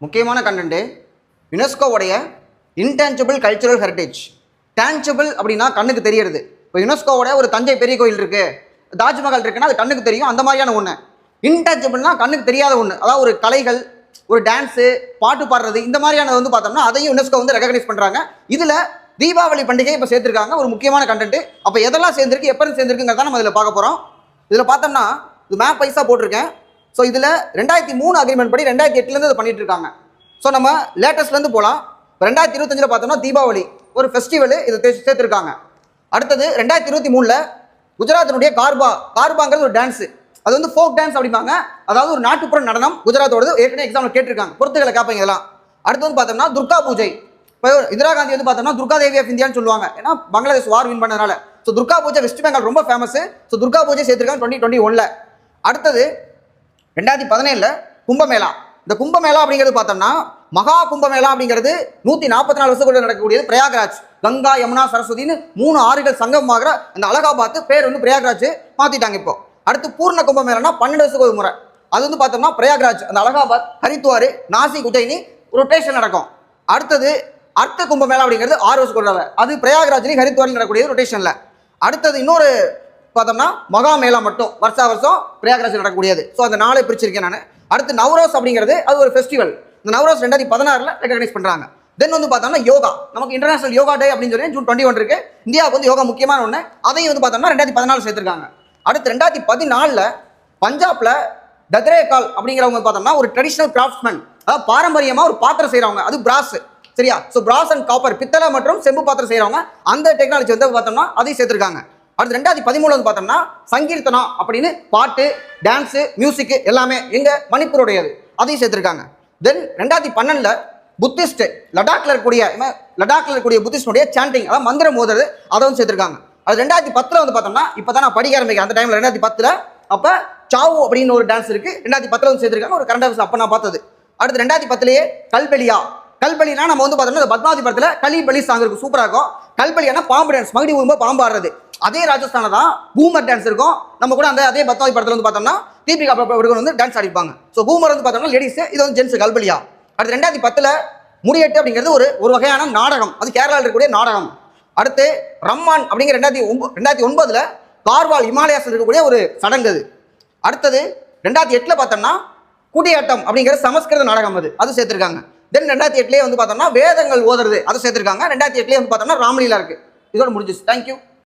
முக்கியமான கண்டென்ட்டு யுனெஸ்கோவுடைய intangible cultural heritage. Tangible அப்படின்னா கண்ணுக்கு தெரியறது. இப்போ யுனெஸ்கோவோட ஒரு தஞ்சை பெரிய கோயில் இருக்குது, தாஜ்மஹால் இருக்குன்னா அது கண்ணுக்கு தெரியும், அந்த மாதிரியான ஒன்று. இன்டான்ஜிபிள்னா கண்ணுக்கு தெரியாத ஒன்று, அதாவது ஒரு கலைகள், ஒரு டான்ஸு, பாட்டு பாடுறது, இந்த மாதிரியானது வந்து பார்த்தோம்னா அதையும் யுனெஸ்கோ வந்து ரெகக்னைஸ் பண்ணுறாங்க. இதில் தீபாவளி பண்டிகை இப்போ சேர்த்துருக்காங்க, ஒரு முக்கியமான கண்டென்ட். அப்போ எதெல்லாம் சேர்ந்துருக்கு, எப்போ சேர்ந்துருக்குங்கிறத நம்ம இதில் பார்க்க போகிறோம். இதில் பார்த்தோம்னா இது மேப் வைஸாக போட்டிருக்கேன். ஸோ இதில் 2003 அக்ரிமெண்ட் படி 2008 இது பண்ணிட்டு இருக்காங்க. ஸோ நம்ம லேட்டஸ்ட்லேருந்து போகலாம். 2025 பார்த்தோம்னா தீபாவளி ஒரு ஃபெஸ்டிவல் இது சேர்த்துருக்காங்க. அடுத்தது 2023 குஜராத்தினுடைய கார்பாங்கிறது ஒரு டான்ஸு, அது வந்து ஃபோக் டான்ஸ் அப்படிம்பாங்க, அதாவது ஒரு நாட்டுப்புற நடனம் குஜராத்தோடது. ஏற்கனவே எக்ஸாம்பிள் கேட்டிருக்காங்க, பொறுத்துக்களை கேட்பாங்க இதெல்லாம். அடுத்து வந்து பார்த்தோம்னா துர்கா பூஜை. இப்போ இந்திரா காந்தி வந்து பார்த்தோம்னா துர்கா தேவி ஆஃப் இந்தியான்னு சொல்லுவாங்க, ஏன்னா பங்களாதேஷ் வார் வின் பண்ணதுனால. ஸோ துர்கா பூஜை வெஸ்ட் பெங்கால் ரொம்ப ஃபேமஸ். ஸோ துர்கா பூஜை சேர்த்துருக்காங்க 2021. அடுத்தது 2017 கும்பமேளா. இந்த கும்பமேளா அப்படிங்கிறது பார்த்தோம்னா மகா கும்பமேளா அப்படிங்கிறது 144 வருஷத்துக்குள்ள நடக்கக்கூடியது. பிரயாக்ராஜ், கங்கா, யமுனா, சரஸ்வதினு 3 ஆறுகள் சங்கமாகிற அந்த அலகாபாத் பேர் வந்து பிரயாக்ராஜ் மாற்றிட்டாங்க இப்போ. அடுத்து பூர்ண கும்பமேளானா 12 வருஷத்துக்கு ஒரு முறை. அது வந்து பார்த்தோம்னா பிரயாக்ராஜ், அந்த அலகாபாத், ஹரித்வார், நாசிக், உஜ்ஜயினி ரொட்டேஷன் நடக்கும். அடுத்தது அர்த்த கும்பமேளா அப்படிங்கிறது 6 வருஷத்துக்கு ஒரு தடவை, அது பிரயாக்ராஜ்லையும் ஹரித்வாரில் நடக்கக்கூடிய ரொட்டேஷனில். அடுத்தது இன்னொரு பார்த்தோம்னா மகா மேளா மட்டும் வருஷா வருஷம் பிரயாக்ராஜ் நடக்கக்கூடியது. ஸோ அந்த 4 பிரிச்சிருக்கேன் நான். அடுத்து நவ்ரோஸ் அப்படிங்கிறது அது ஒரு ஃபெஸ்டிவல். இந்த நவ்ரோஸ் 2016 ரெகக்னைஸ் பண்ணுறாங்க. தென் வந்து பார்த்தோம்னா யோகா, நமக்கு இன்டர்நேஷனல் யோகா டே அப்படின்னு சொல்லி ஜூன் 21 இருக்கு. இந்தியாவுக்கு வந்து யோகா முக்கியமான ஒன்று, அதையும் வந்து பார்த்தோம்னா 2014 சேர்த்துருக்காங்க. அடுத்து 2014 பஞ்சாப்ல தத்ரேகால் அப்படிங்கிறவங்க பார்த்தோம்னா ஒரு ட்ரெடிஷனல் கிராஃப்ட்ஸ்மேன், அதாவது பாரம்பரியமாக ஒரு பாத்திரம் செய்கிறவங்க, அது பிராஸ், சரியா? ஸோ பிராஸ் அண்ட் காப்பர், பித்தளை மற்றும் செம்பு பாத்திரம் செய்கிறவங்க, அந்த டெக்னாலஜி வந்து பார்த்தோம்னா அதையும் சேர்த்துருக்காங்க. அடுத்து 2013 வந்து பார்த்தோம்னா சங்கீர்த்தனா அப்படின்னு பாட்டு, டான்ஸு, மியூசிக் எல்லாமே எங்கள் மணிப்பூருடையது, அதையும் சேர்த்துருக்காங்க. தென் 2012 புத்திஸ்ட் லடாக்ல இருக்கக்கூடிய புத்திஸ்டுடைய சாண்டிங், அதாவது மந்திரம் ஓதுறது, அதை வந்து சேர்த்துருக்காங்க. அது 2010 வந்து பார்த்தோம்னா இப்போ தான் நான் படிக்க ஆரம்பிக்கிறேன். அந்த டைமில் 2010 அப்போ சாவு அப்படின்னு ஒரு டான்ஸ் இருக்குது, 2010 வந்து சேர்த்துருக்காங்க. ஒரு கரண்ட் அஃபேர்ஸ் அப்போ நான் பார்த்தது. அடுத்து 2010 கல்பலினா நம்ம வந்து பார்த்தோம்னா பத்மாவதி படத்தில் கலிபலி சாங் இருக்கும், சூப்பராக இருக்கும். கல்பலியானா பாம்பு டான்ஸ், மகிடி ஊதும்போது பாம்பு ஆடுறது. அதே ராஜஸ்தான தான் பூமர் டான்ஸ் இருக்கும். நம்ம கூட அந்த அதே பத்மாவதி படத்தில் வந்து பார்த்தோம்னா தீபிகா படுகோன் வந்து டான்ஸ் ஆடிப்பாங்க. ஸோ பூமர் வந்து பார்த்தோம்னா லேடிஸ், இது வந்து ஜென்ஸ் கல்பலியா. அடுத்து 2010 முடியெட்டு அப்படிங்கிறது ஒரு வகையான நாடகம், அது கேரளாவில் இருக்கக்கூடிய நாடகம். அடுத்து ரம்மான் அப்படிங்கிற 2009 கார்வால் இமாலயாஸ் இருக்கக்கூடிய ஒரு சடங்கு அது. அடுத்தது 2008 பார்த்தோம்னா குடியாட்டம் அப்படிங்கிற சமஸ்கிருத நாடகம், அது சேர்த்துருக்காங்க. தென் 2008 வந்து பார்த்தோம்னா வேதங்கள் ஓதுறது, அதை சேர்த்துருக்காங்க. 2008 வந்து பார்த்தோம்னா ராமலீலா இருக்கு. இதோட முடிஞ்சிச்சு. தேங்க்யூ.